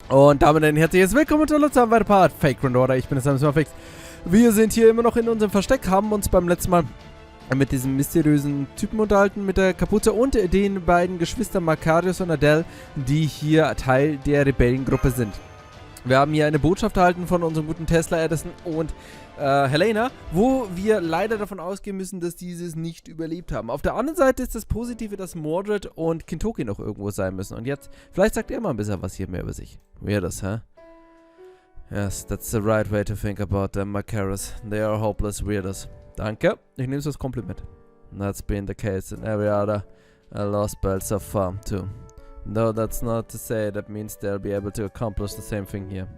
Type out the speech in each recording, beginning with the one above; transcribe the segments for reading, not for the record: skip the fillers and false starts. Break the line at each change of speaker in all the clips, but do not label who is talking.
Und damit ein herzliches Willkommen zu unserem weiteren Part Fake Run Order. Ich bin das Fix. Wir sind hier immer noch in unserem Versteck, haben uns beim letzten Mal mit diesem mysteriösen Typen unterhalten, mit der Kapuze und den beiden Geschwistern Makarios und Adele, die hier Teil der Rebellengruppe sind. Wir haben hier eine Botschaft erhalten von unserem guten Tesla Edison und Helena, wo wir leider davon ausgehen müssen, dass dieses nicht überlebt haben. Auf der anderen Seite ist das Positive, dass Mordred und Kintoki noch irgendwo sein müssen. Und jetzt, vielleicht sagt er mal ein bisschen was hier mehr über sich. Weirdos, hä? Yes, that's the right way to think about them, Makarios. They are hopeless weirdos. Danke, ich nehme es als Kompliment. That's been the case in every other Lostbelt so far, too. Though that's not to say that means they'll be able to accomplish the same thing here.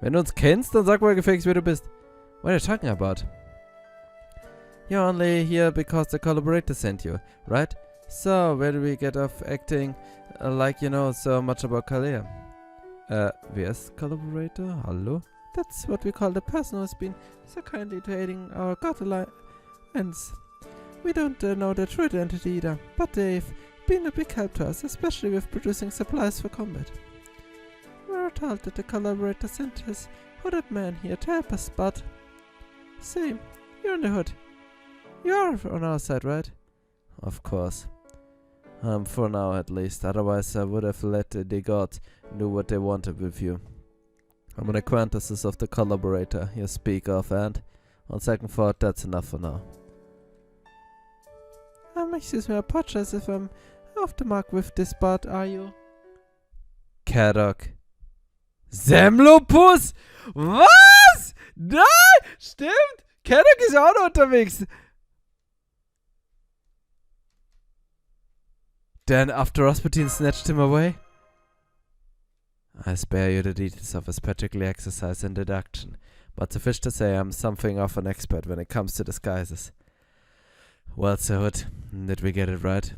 Wenn du uns kennst, dann sag mal gefälligst, wer du bist. What are you talking about? You're only here because the collaborator sent you, right? So, where do we get off acting like you know so much about Chaldea? Wer ist collaborator? Hallo? That's what we call the person who's been so kindly to aiding our God alliance. We don't know the true identity either, but they've been a big help to us, especially with producing supplies for combat. We were told that the collaborator sent his hooded man here to help us, but... See, you're in the hood. You're on our side, right? Of course. For now at least, otherwise I would have let the gods do what they wanted with you. I'm an acquaintance of the collaborator you speak of, and on second thought, that's enough for now. Excuse me, I apologize if I'm off the mark with this, but are you? Kadoc Zemlupus? Was? Nein! Stimmt! Kadoc ist ja auch noch unterwegs. Then after Rasputin snatched him away? I spare you the details of his particular exercise and deduction, but suffice to say I'm something of an expert when it comes to disguises. Well, Sir Hood, did we get it right?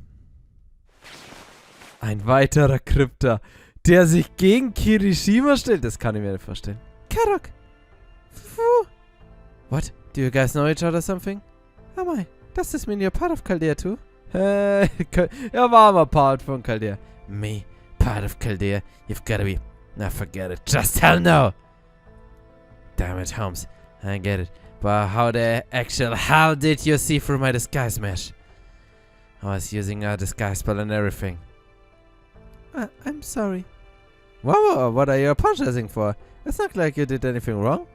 Ein weiterer Crypter, der sich gegen Kirishima stellt. Das kann ich mir nicht vorstellen. Kadoc! What? Do you guys know each other or something? Am I? Does this mean you're part of Chaldea too? Hey, er war mal part von Chaldea. Me? Part of Chaldea? You've gotta be... Now forget it. Just hell no! Damn it, Holmes. I get it. But how the actual hell did you see through my disguise mesh? I was using a disguise spell and everything. I'm sorry. Whoa, what are you apologizing for? It's not like you did anything wrong.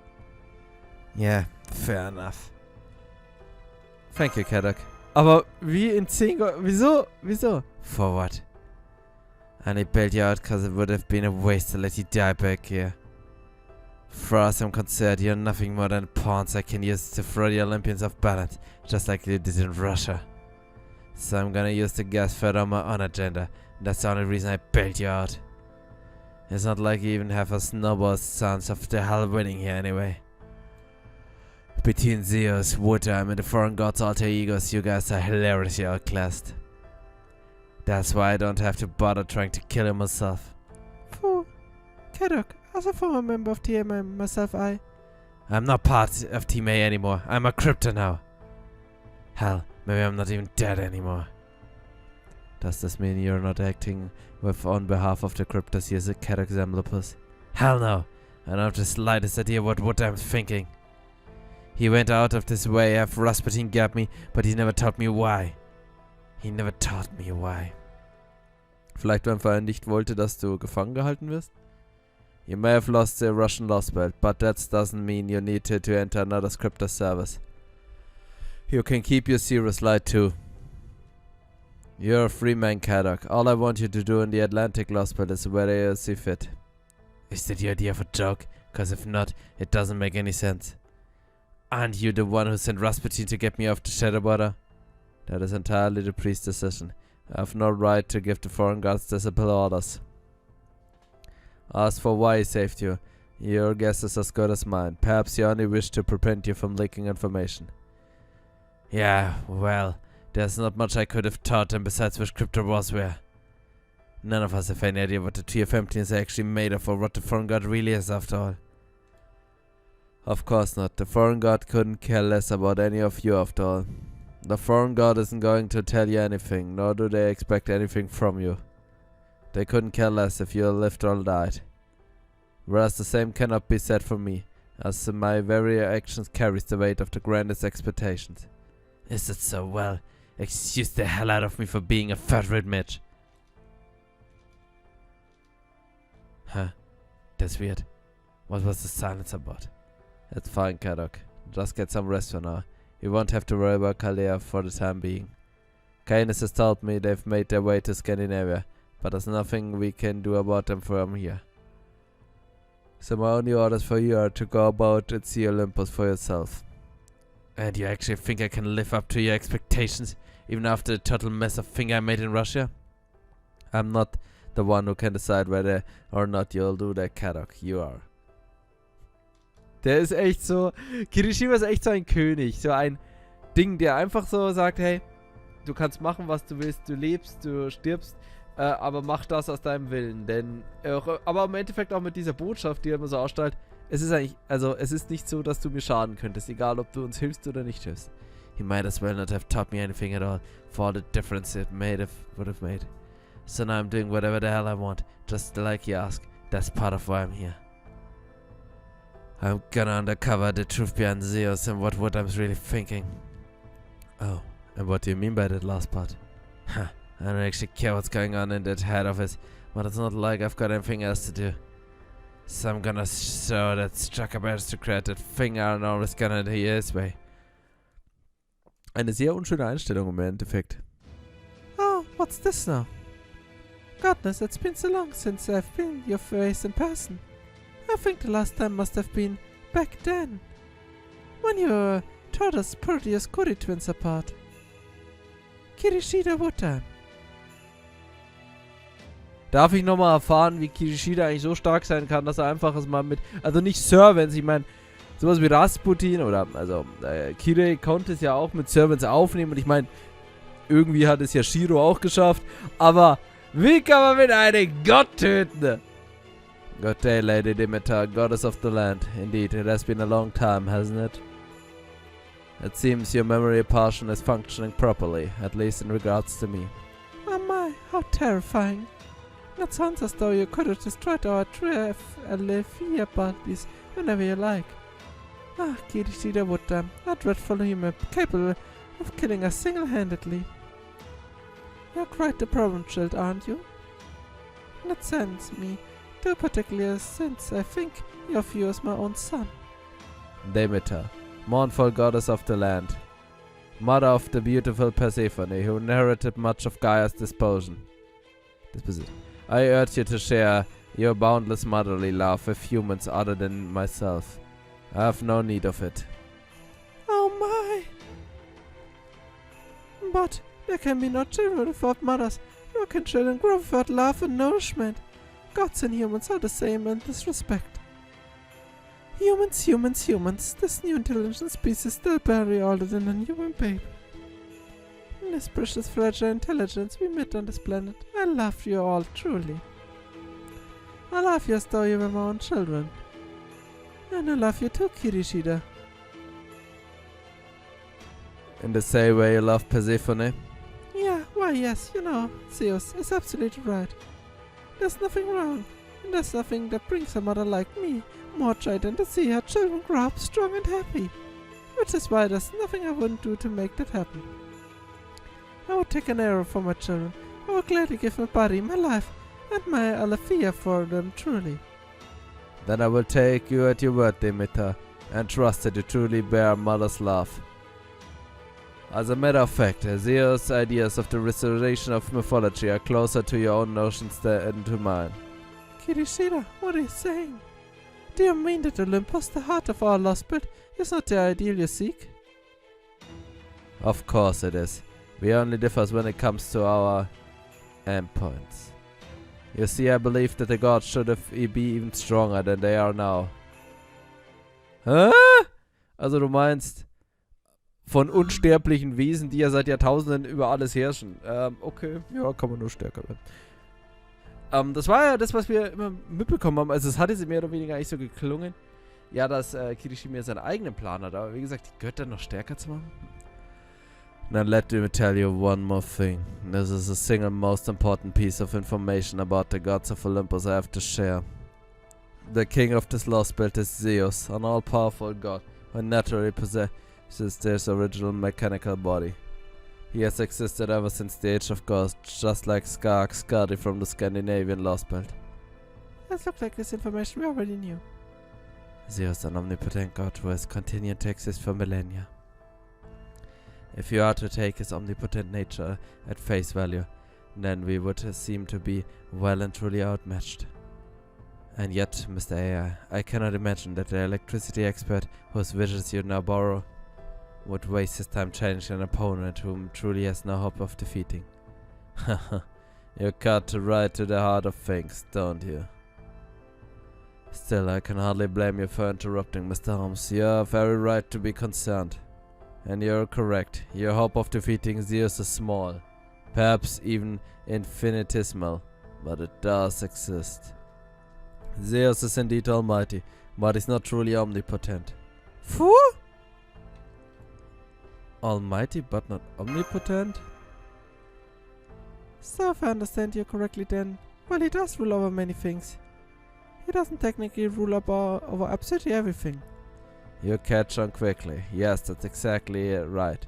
Yeah, fair enough. Thank you, Kadoc. Aber wie in 10 Wieso? For what? I only bailed you out because it would have been a waste to let you die back here. As far as I'm concerned, you're nothing more than pawns I can use to throw the Olympians off balance, just like you did in Russia. So I'm gonna use the gas fed on my own agenda. That's the only reason I bailed you out. It's not like you even have a snowball chance of the hell winning here anyway. Between Zeus, Woodtime, and the foreign gods' alter egos, you guys are hilariously outclassed. That's why I don't have to bother trying to kill him myself. Phew. Kadoc, as a former member of Team A myself, I'm not part of Team A anymore. I'm a Crypter now. Hell, maybe I'm not even dead anymore. Does this mean you're not acting on behalf of the Crypters here, Kadoc Zemlupus? Hell no. I don't have the slightest idea what I'm thinking. He went out of this way after Rasputin got me, but he never taught me why. Vielleicht, weil er nicht wollte, dass du gefangen gehalten wirst? You may have lost the Russian Lostbelt, but that doesn't mean you need to enter another Crypter service. You can keep your serious light too. You're a free man, Kadoc. All I want you to do in the Atlantic Lostbelt is whether you see fit. Is that your idea of a joke? Cause if not, it doesn't make any sense. Aren't you the one who sent Rasputin to get me off the shadow border? That is entirely the priest's decision. I have no right to give the foreign gods disciplinary orders. As for why he saved you, your guess is as good as mine. Perhaps he only wished to prevent you from leaking information. Yeah, well, there's not much I could have taught him besides which Crypter was where. None of us have any idea what the TF-15 is actually made of or what the foreign god really is after all. Of course not. The foreign god couldn't care less about any of you after all. The foreign god isn't going to tell you anything, nor do they expect anything from you. They couldn't care less if you lived or died. Whereas the same cannot be said for me, as my very actions carries the weight of the grandest expectations. Is it so? Well, excuse the hell out of me for being a fat-red mitch. Huh. That's weird. What was the silence about? It's fine, Kadoc. Just get some rest for now. You won't have to worry about Chaldea for the time being. Canis has told me they've made their way to Scandinavia, but there's nothing we can do about them from here. So my only orders for you are to go about and see Olympus for yourself. And you actually think I can live up to your expectations, even after the total mess of thing I made in Russia? I'm not the one who can decide whether or not you'll do that, Kadoc. You are. Der ist echt so... Kirishima ist echt so ein König. So ein Ding, der einfach so sagt, hey, du kannst machen, was du willst. Du lebst, du stirbst, aber mach das aus deinem Willen. Denn, aber im Endeffekt auch mit dieser Botschaft, die er immer so ausstrahlt, es ist eigentlich, also es ist nicht so, dass du mir schaden könntest, egal ob du uns hilfst oder nicht hilfst. He might as well not have taught me anything at all, for all the difference it would have made. So now I'm doing whatever the hell I want, just like you ask. That's part of why I'm here. I'm gonna uncover the truth behind Zeus and what I'm really thinking. Oh, and what do you mean by that last part? Huh, I don't actually care what's going on in that head office, but it's not like I've got anything else to do. So I'm gonna show that struck aristocrat that thing Aren't always gonna do his way. Eine sehr unschöne Einstellung im Endeffekt. Oh, what's this now? Goodness, it's been so long since I've seen your face in person. I think the last time must have been back then, when you taught us Magiers Goredofl apart. Kirishida Wodime. Darf ich nochmal erfahren, wie Kirishida eigentlich so stark sein kann, dass er einfach es mal mit, also nicht Servants, ich meine, sowas wie Rasputin oder, also, Kirei konnte es ja auch mit Servants aufnehmen und ich meine, irgendwie hat es ja Shiro auch geschafft, aber wie kann man mit einem Gott töten? Good day, Lady Demeter, goddess of the land. Indeed, it has been a long time, hasn't it? It seems your memory portion is functioning properly, at least in regards to me. Oh my, how terrifying. It sounds as though you could have destroyed our fear bodies whenever you like. Ah, Kirishida Wodime, a dreadful human capable of killing us single-handedly. You're quite the problem child, aren't you? That sends me too particular since I think of you as my own son. Demeter, mournful goddess of the land, mother of the beautiful Persephone, who inherited much of Gaia's disposition. I urge you to share your boundless motherly love with humans other than myself. I have no need of it. Oh my! But there can be no children without mothers, nor can children grow without love and nourishment. Gods and humans are the same in this respect. Humans. This new intelligent species still barely older than a newborn baby. In this precious fragile intelligence we met on this planet, I love you all truly. I love you as though you were my own children. And I love you too, Kirishida. In the same way you love Persephone? Yeah, why yes, you know, Zeus is absolutely right. There's nothing wrong, and there's nothing that brings a mother like me more joy than to see her children grow up strong and happy. Which is why there's nothing I wouldn't do to make that happen. I would take an arrow for my children. I would gladly give my body, my life, and my Alethea for them truly. Then I will take you at your word, Demeter, and trust that you truly bear a mother's love. As a matter of fact, Zeus' ideas of the restoration of mythology are closer to your own notions than to mine. Kirishida, what are you saying? Do you mean that Olympus, the heart of our Lostbelt, is not the ideal you seek? Of course it is. We only differ when it comes to our endpoints. You see, I believe that the gods should be even stronger than they are now. Hä? Also du meinst von unsterblichen Wesen, die ja seit Jahrtausenden über alles herrschen. Okay, ja, kann man nur stärker werden. Das war ja das, was wir immer mitbekommen haben. Also es hat jetzt mehr oder weniger eigentlich so geklungen, ja, dass Kirishima seinen eigenen Plan hat. Aber wie gesagt, die Götter noch stärker zu machen. Now let me tell you one more thing. This is the single most important piece of information about the gods of Olympus I have to share. The king of this Lostbelt is Zeus, an all-powerful god who naturally possesses this original mechanical body. He has existed ever since the Age of Gods, just like Skadi from the Scandinavian Lostbelt. That looks like this information we already knew. Zeus, an omnipotent god who has continued to exist for millennia. If you are to take his omnipotent nature at face value, then we would seem to be well and truly outmatched. And yet, Mr. AI, I cannot imagine that the electricity expert whose visions you now borrow would waste his time challenging an opponent whom truly has no hope of defeating. Haha, you cut right to the heart of things, don't you? Still, I can hardly blame you for interrupting, Mr. Holmes. You are very right to be concerned. And you're correct. Your hope of defeating Zeus is small. Perhaps even infinitesimal. But it does exist. Zeus is indeed almighty, but he's not truly omnipotent. Phew? Almighty but not omnipotent? So if I understand you correctly then, well, he does rule over many things. He doesn't technically rule over absolutely everything. You catch on quickly. Yes, that's exactly right.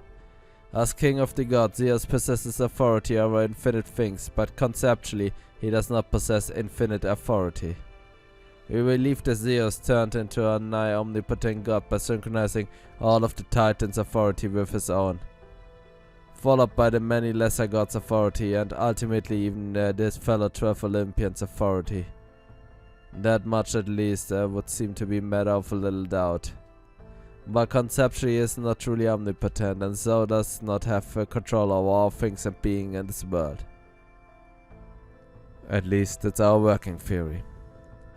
As king of the gods, Zeus possesses authority over infinite things, but conceptually, he does not possess infinite authority. We believe that Zeus turned into a nigh omnipotent god by synchronizing all of the Titans' authority with his own, followed by the many lesser gods' authority and ultimately even this fellow 12 Olympians' authority. That much at least would seem to be matter of a little doubt. But conceptually he is not truly omnipotent and so does not have control over all things and being in this world. At least that's our working theory.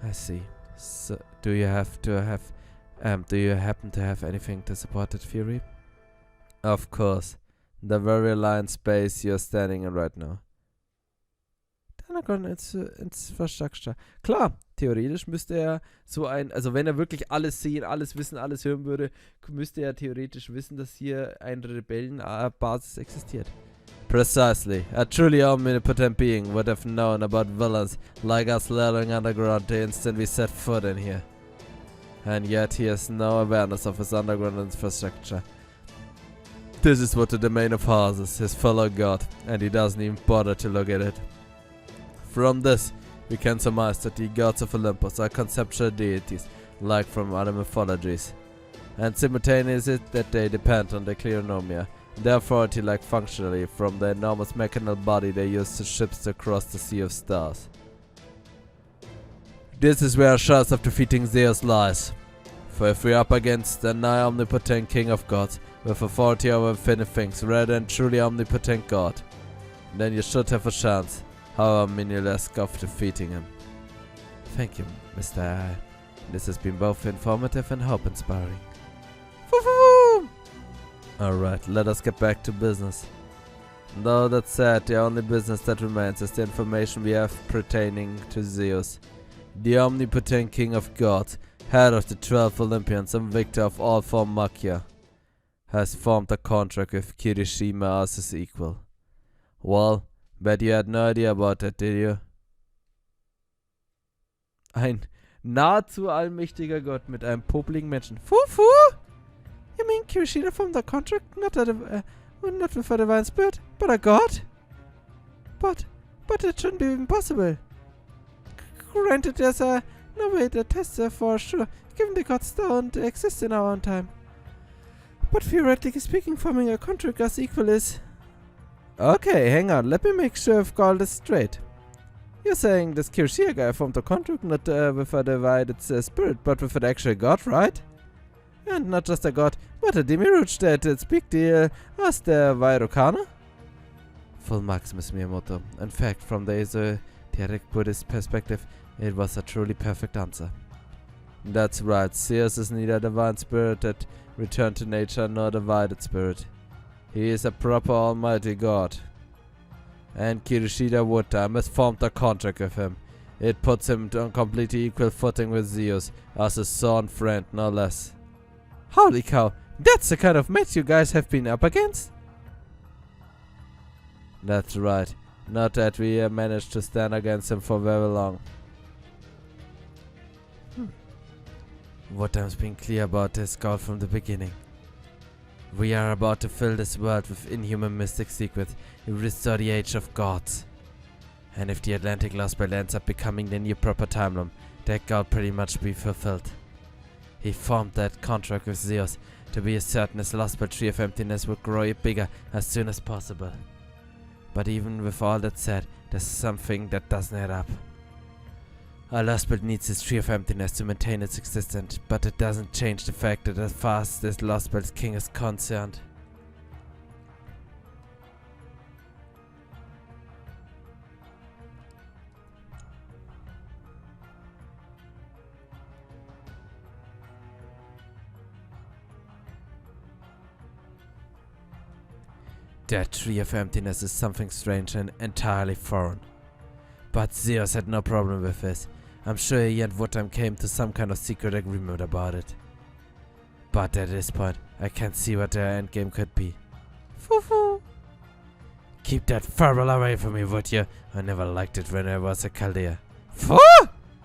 I see. So, do you happen to have anything to support that theory? Of course. The very line space you're standing in right now. Infrastructure. Klar, theoretisch müsste er also wenn er wirklich alles sehen, alles wissen, alles hören würde, müsste er theoretisch wissen, dass hier eine Rebellenbasis existiert. Precisely. A truly omnipotent being would have known about villains like us lurking underground the instant we set foot in here. And yet he has no awareness of his underground infrastructure. This is what the domain of Horus is, his fellow god, and he doesn't even bother to look at it. From this, we can surmise that the gods of Olympus are conceptual deities, like from other mythologies. And simultaneously that they depend on the Cleonomia, their authority like functionally from the enormous mechanical body they use to ships across the sea of stars. This is where our chance of defeating Zeus lies. For if we are up against the nigh omnipotent king of gods, with authority over infinite things rather than truly omnipotent god, then you should have a chance, however meaningless, of defeating him. Thank you, Mr. AI. This has been both informative and hope-inspiring. Alright, let us get back to business. Though that said, the only business that remains is the information we have pertaining to Zeus, the omnipotent king of gods, head of the 12 Olympians and victor of all four Magia, has formed a contract with Kirishima as his equal. Well, bet you had no idea about that, did you? Ein nahezu allmächtiger Gott mit einem popligen Menschen. Fufu! You mean Kirishima formed the contract? Not with a divine spirit, but a god? But it shouldn't be impossible. Granted, there's no way to test for sure, given the gods don't exist in our own time. But theoretically speaking, forming a contract as equal is... Okay, hang on, let me make sure I've got this straight. You're saying this Kirishima guy formed a contract not with a divided spirit, but with an actual god, right? And not just a god, but a demiurge that it's big deal as the Vairocana? Full marks, Miss Miyamoto. In fact, from the esoteric Buddhist perspective, it was a truly perfect answer. That's right, Zeus is neither a divine spirit that returned to nature nor a divided spirit. He is a proper almighty god. And Kirishima Wodime has formed a contract with him. It puts him on completely equal footing with Zeus, as his sworn friend, no less. Holy cow, that's the kind of match you guys have been up against? That's right, not that we managed to stand against him for very long. Wodime's been clear about his goal from the beginning. We are about to fill this world with inhuman mystic secrets and restore the age of gods. And if the Atlantic Lostbelt ends up becoming the new proper timeline, that goal pretty much be fulfilled. He formed that contract with Zeus to be certain his Lostbelt tree of emptiness would grow bigger as soon as possible. But even with all that said, there's something that doesn't add up. Our Lostbelt needs this tree of emptiness to maintain its existence, but it doesn't change the fact that as far as this Lostbelt's king is concerned, that tree of emptiness is something strange and entirely foreign. But Zeus had no problem with this. I'm sure he and Wodime came to some kind of secret agreement about it. But at this point, I can't see what their endgame could be. Foo-foo. Keep that Furball away from me, would you? I never liked it when I was a Chaldea. Fu!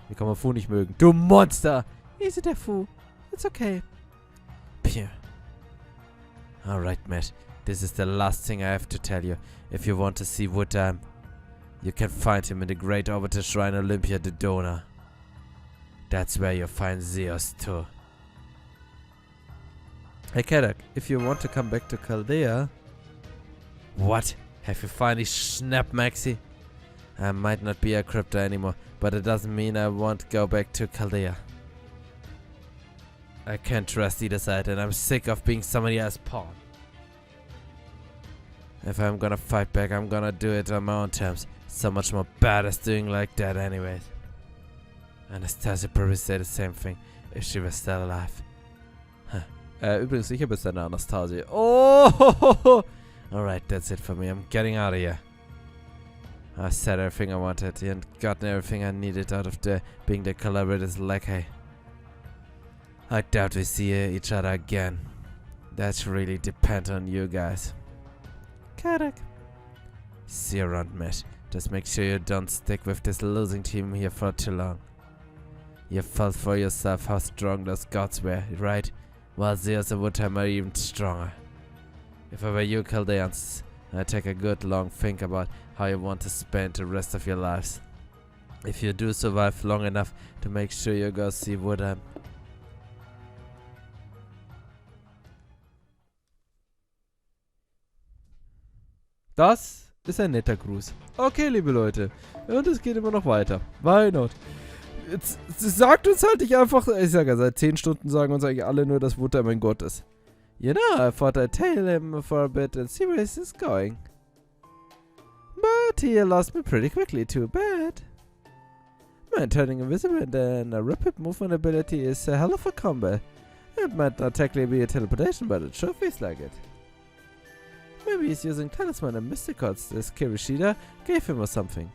Wie kann man Fu nicht mögen? Du Monster! Easy there, Fu. It's okay. Phew. Alright, Matt. This is the last thing I have to tell you. If you want to see Wodime, you can find him in the great orbital shrine Olympia the Donor. That's where you'll find Zeus too. Hey Kadoc, if you want to come back to Chaldea... What? Have you finally snapped, Maxi? I might not be a Crypter anymore, but it doesn't mean I won't go back to Chaldea. I can't trust either side and I'm sick of being somebody else's pawn. If I'm gonna fight back, I'm gonna do it on my own terms. So much more badass doing like that anyways. Anastasia probably say the same thing if she was still alive. Huh. Übrigens, ich habe jetzt eine Anastasia. Oh! Alright, that's it for me. I'm getting out of here. I said everything I wanted and gotten everything I needed out of being the collaborators lackey. I doubt we see each other again. That's really depends on you guys. Kadoc. See you around, Matt. Just make sure you don't stick with this losing team here for too long. You felt for yourself how strong those gods were, right? While Zeus and Wodime are even stronger. If I were you Chaldeans, I'd take a good long think about how you want to spend the rest of your lives. If you do survive long enough to make sure you go see Wodime. Das ist ein netter Gruß. Okay, liebe Leute. Und es geht immer noch weiter. Why not? Jetzt sagt uns halt nicht einfach, ich sag ja, seit 10 Stunden sagen uns eigentlich alle nur, dass Wodime mein Gott ist. You know, I thought I'd tail him for a bit and see where this is going. But he lost me pretty quickly, too bad. Man turning invisible and then a rapid movement ability is a hell of a combo. It might not technically be a teleportation, but it sure feels like it. Maybe he's using talisman and mystic cards this Kirishida gave him or something.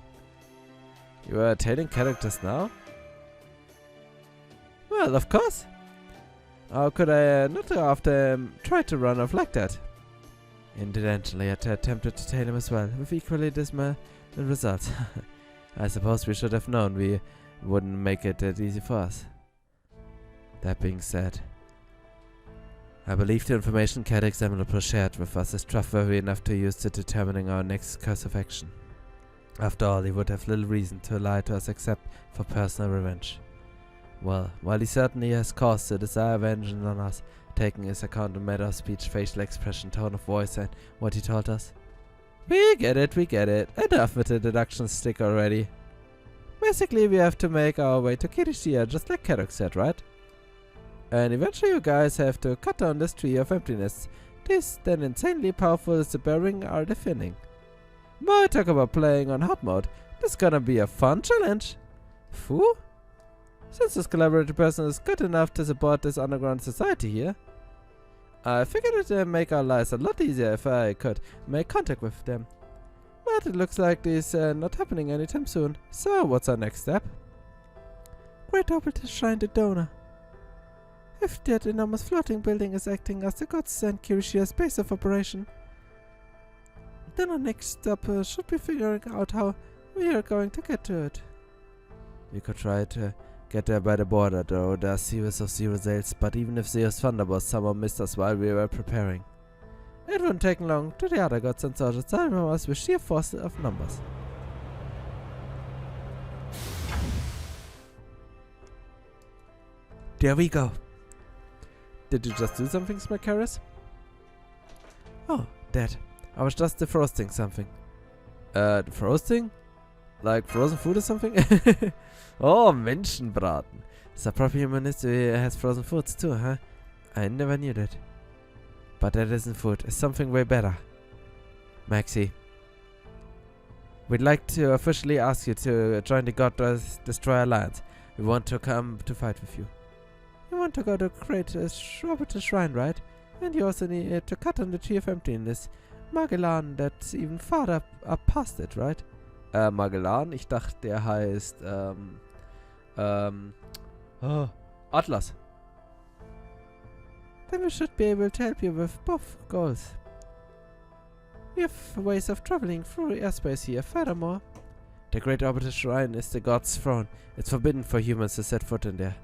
You are tailing characters now? Well, of course. How could I not after him try to run off like that? Incidentally, I attempted to tail him as well, with equally dismal results. I suppose we should have known we wouldn't make it that easy for us. That being said, I believe the information Kadoc Zemlupus shared with us is trustworthy enough to use to determining our next course of action. After all, he would have little reason to lie to us except for personal revenge. Well, while he certainly has cause to desire vengeance on us, taking his account of matter of speech, facial expression, tone of voice, and what he told us. We get it. Enough with the deduction stick already. Basically, we have to make our way to Kirishida, just like Kadoc said, right? And eventually you guys have to cut down this tree of emptiness. This, then insanely powerful as the bearing are defending. Boy, talk about playing on hard mode. This is gonna be a fun challenge. Foo? Since this collaborative person is good enough to support this underground society here, I figured it'd make our lives a lot easier if I could make contact with them. But it looks like this not happening anytime soon. So what's our next step? Great orbital shrine the donor. If that enormous floating building is acting as the gods and Kirishida's base of operation, then our next step should be figuring out how we are going to get to it. We could try to Get there by the border, though. There are series of zero sails, but even if Zeus thunderbolts somehow missed us while we were preparing. It wouldn't take long to the other gods and soldiers time us with sheer force of numbers. There we go. Did you just do something, Smacaris? Oh, that. I was just defrosting something. Defrosting? Like frozen food or something? Oh, Menschenbraten. So proper humanity has frozen foods too, huh? I never knew that. But that isn't food. It's something way better. Maxie. We'd like to officially ask you to join the God Destroyer Alliance. We want to come to fight with you. You want to go to create a shrine, right? And you also need to cut on the tree of emptiness. Magellan, that's even farther up past it, right? Magellan? Ich dachte, der heißt, Atlas. Then we should be able to help you with both goals. We have ways of traveling through airspace here. Furthermore, the Great Orbital Shrine is the God's throne. It's forbidden for humans to set foot in there.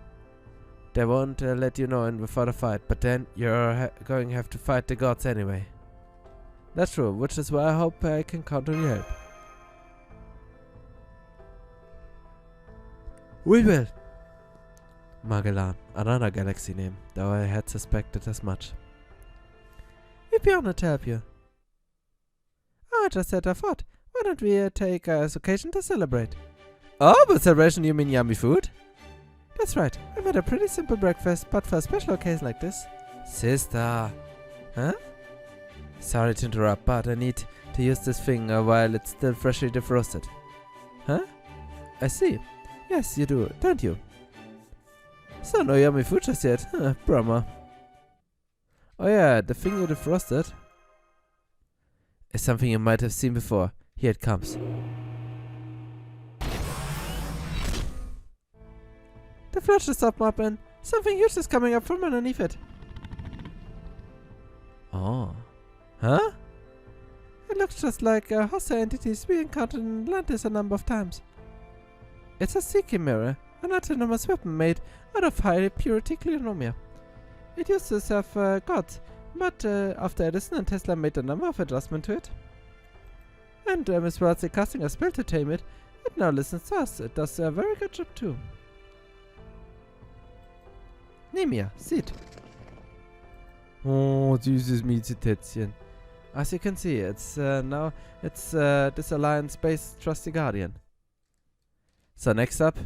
They won't let you know in before the fight, but then you're going to have to fight the gods anyway. That's true, which is why I hope I can count on your help. We will! Magellan, another galaxy name, though I had suspected as much. We'd be honored to help you. I just had a thought. Why don't we take this occasion to celebrate? Oh, by celebration you mean yummy food? That's right. I made a pretty simple breakfast, but for a special occasion like this. Sister. Huh? Sorry to interrupt, but I need to use this thing while it's still freshly defrosted. Huh? I see. Yes, you do, don't you? So no yummy food just yet. Huh, Brahma. Oh yeah, the thing you defrosted is something you might have seen before. Here it comes. The flash is up, and something huge is coming up from underneath it. Oh. Huh? It looks just like hostile entities we encountered in Atlantis a number of times. It's a seeking mirror, an autonomous weapon made out of high purity cleanomia. It used to serve gods, but after Edison and Tesla made a number of adjustments to it, and Miss Wellesley casting a spell to tame it, it now listens to us. It does a very good job too. Nemia, seht. Oh, süßes Miezetätzchen. As you can see, it's this alliance-based trusty guardian. So next up,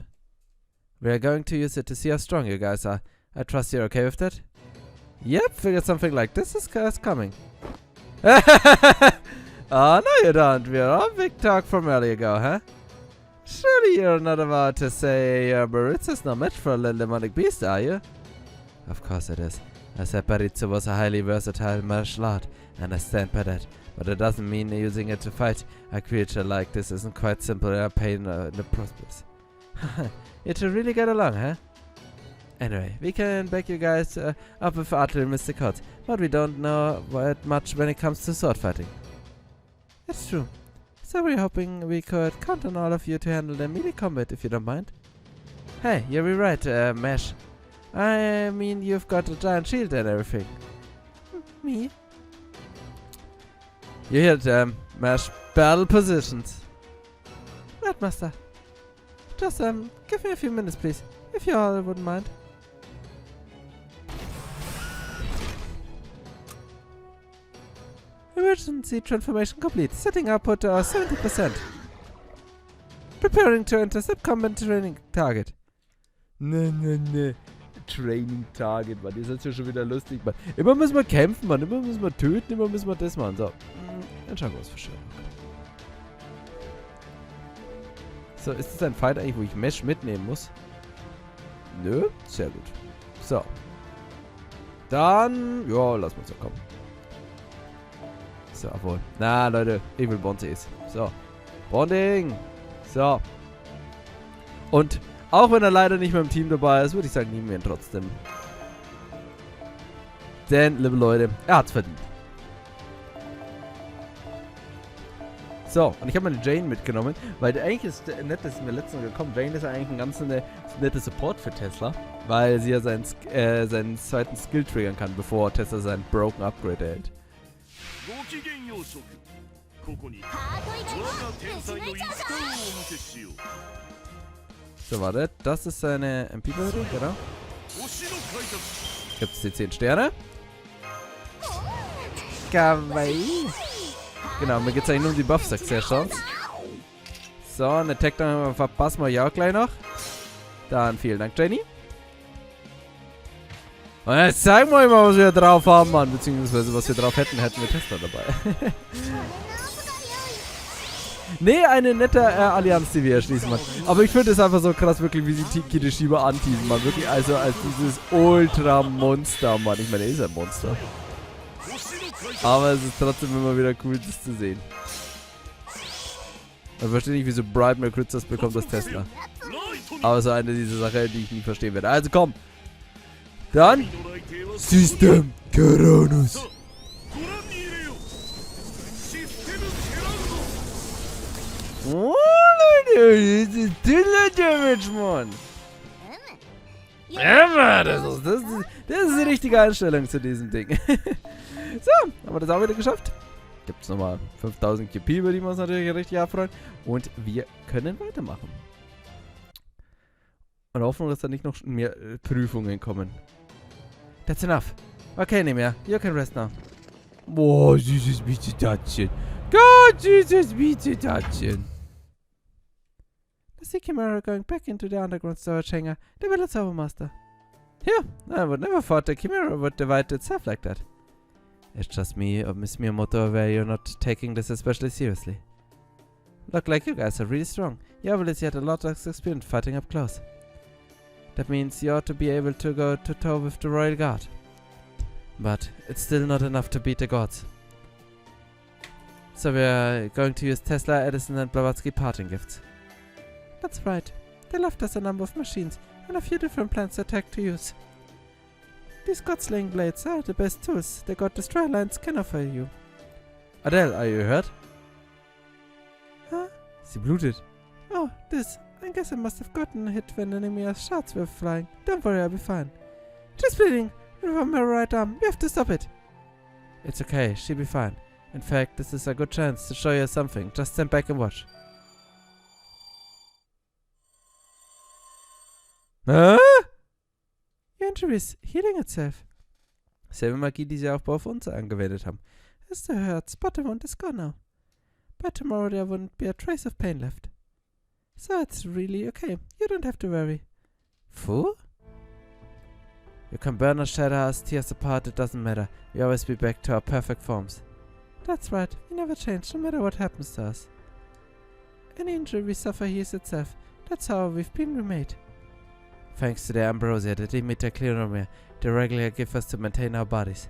we are going to use it to see how strong you guys are. I trust you're okay with that? Yep, figured something like this is coming. Oh, no you don't. We're all big talk from earlier ago, huh? Surely you're not about to say Baritza's no match for a little demonic beast, are you? Of course it is. I said Baritza was a highly versatile martial art, and I stand by that. But it doesn't mean using it to fight a creature like this isn't quite simple and a pain in the process. You two really get along, huh? Anyway, we can back you guys up with artillery mystic codes, but we don't know much when it comes to sword fighting. That's true. So we're hoping we could count on all of you to handle the melee combat if you don't mind. Hey, you're right, Mesh. I mean, you've got a giant shield and everything. Me? You hear them, Mesh. Battle positions. Right, Master. Just, give me a few minutes, please. If you all wouldn't mind. Emergency transformation complete. Setting output to 70%. Preparing to intercept combat training target. Ne. Training Target, Mann. Ihr seid ja schon wieder lustig, Mann. Immer müssen wir kämpfen, Mann. Immer müssen wir töten, immer müssen wir das machen. So. Entscheidungsverschwörung. So, ist das ein Fight eigentlich, wo ich Mesh mitnehmen muss? Nö? Sehr gut. So. Dann, ja, lass mal so kommen. So, obwohl. Na, Leute, ich will Bontes. So. Bonding. So. Und auch wenn er leider nicht mehr im Team dabei ist, würde ich sagen, nehmen wir ihn trotzdem. Denn, liebe Leute, er hat's verdient. So, und ich habe meine Jane mitgenommen, weil eigentlich ist nett, dass mir letztens gekommen. Jane ist eigentlich ein ganz netter Support für Tesla, weil sie ja seinen zweiten Skill triggern kann, bevor Tesla sein Broken Upgrade erhält. So, warte, das ist seine MP-Behörde, genau. Gibt es die 10 Sterne. Kawaii. Genau, mir geht es eigentlich nur um die Buff-Success-Chance. So, eine Attack-Down verpassen wir ja auch gleich noch. Dann vielen Dank, Jenny. Und jetzt zeigen wir mal, was wir drauf haben, Mann. Beziehungsweise, was wir drauf hätten wir Tesla dabei. Nee, eine nette Allianz, die wir erschließen, Mann. Aber ich finde es einfach so krass, wirklich, wie sie Kirishima anteasen, Mann. Wirklich, also als dieses Ultra-Monster, Mann. Ich meine, er ist ein Monster. Aber es ist trotzdem immer wieder cool, das zu sehen. Man versteht nicht, wieso Bribe mehr Kritzers bekommt als Tesla. Aber so eine dieser Sachen, die ich nie verstehen werde. Also komm. Dann. System Keranus. Oh, Leute, das ist Damage, Mann. Ja, das ist die richtige Einstellung zu diesem Ding. So, haben wir das auch wieder geschafft. Gibt es nochmal 5000 KP, über die wir uns natürlich richtig abfreuen. Und wir können weitermachen. Und hoffen, dass da nicht noch mehr Prüfungen kommen. That's enough. Okay, nicht mehr. You can rest now. Boah, süßes Bietetattchen. Gott, süßes Bietetattchen. The sea camera going back into the underground storage hangar. The village overmaster. Yeah, I would never thought the chimera would divide itself like that. It's just me or Miss Miyamoto where you're not taking this especially seriously. Look like you guys are really strong. Your ability had a lot of experience fighting up close. That means you ought to be able to go to toe with the Royal Guard. But it's still not enough to beat the gods. So we're going to use Tesla, Edison and Blavatsky parting gifts. That's right. They left us a number of machines and a few different plans to attack to use. These god-slaying blades are the best tools the God Destroyer Lines can offer you. Adele, are you hurt? Huh? Sie blutet. Oh, this. I guess I must have gotten hit when enemy's shots were flying. Don't worry, I'll be fine. She's bleeding. From her right arm. We have to stop it. It's okay. She'll be fine. In fact, this is a good chance to show you something. Just stand back and watch. Huh? Your injury is healing itself. Selbe Magie, die sie auch auf uns angewendet haben. It still hurts, but the wound is gone now. By tomorrow there won't be a trace of pain left. So it's really okay. You don't have to worry. Fool? You can burn or shatter us tears apart, it doesn't matter. We always be back to our perfect forms. That's right. We never change, no matter what happens to us. Any injury we suffer heals itself. That's how we've been remade. Thanks to the ambrosia, the Demeter the regular give us to maintain our bodies.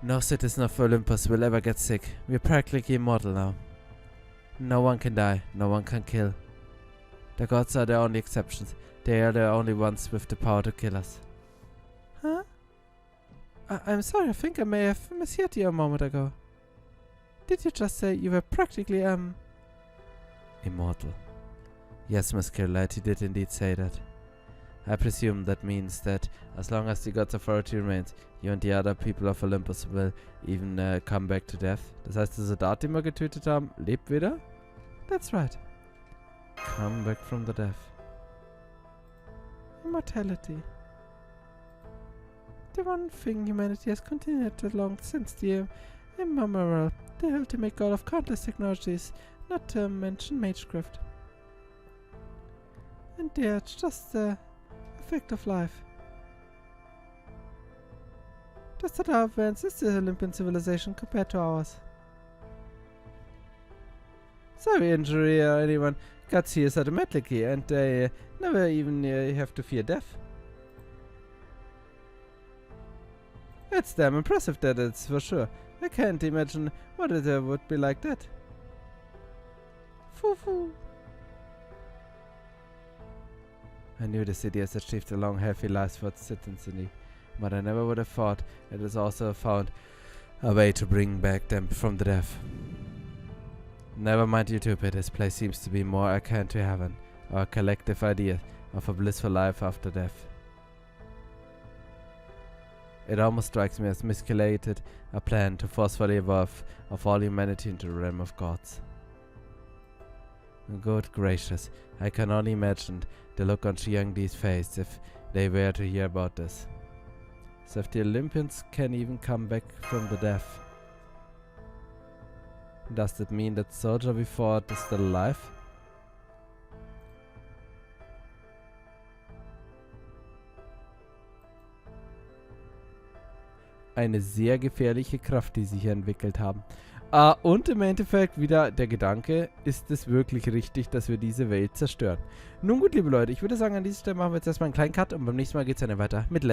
No citizen of Olympus will ever get sick. We're practically immortal now. No one can die, no one can kill. The gods are the only exceptions. They are the only ones with the power to kill us. Huh? I'm sorry, I think I may have misheard you a moment ago. Did you just say you were practically, immortal? Yes, Miss Kirei, he did indeed say that. I presume that means that as long as the God's authority remains, you and the other people of Olympus will even come back to death. Das heißt, der Soldat, den wir getötet haben, lebt wieder? That's right. Come back from the death. Immortality. The one thing humanity has continued along since the immemorial, the ultimate goal of countless technologies, not to mention magecraft. And they're just the effect of life. Just that our advance is the Olympian civilization compared to ours. Sorry, injury or anyone gets here automatically, and they never even have to fear death. It's damn impressive, that it's for sure. I can't imagine what it would be like that. Foo-foo. I knew the city has achieved a long, healthy life for its citizenry, but I never would have thought it has also found a way to bring back them from the death. Never mind you two, this place seems to be more akin to heaven, our collective idea of a blissful life after death. It almost strikes me as miscalculated, a plan to forcefully evolve of all humanity into the realm of gods. Good gracious, I can only imagine the look on Xiangdi's face if they were to hear about this. So if the Olympians can even come back from the death, does that mean that soldier we fought is still alive? Eine sehr gefährliche Kraft, die sie hier entwickelt haben. Und im Endeffekt wieder der Gedanke, ist es wirklich richtig, dass wir diese Welt zerstören? Nun gut, liebe Leute, ich würde sagen, an dieser Stelle machen wir jetzt erstmal einen kleinen Cut und beim nächsten Mal geht es dann weiter mit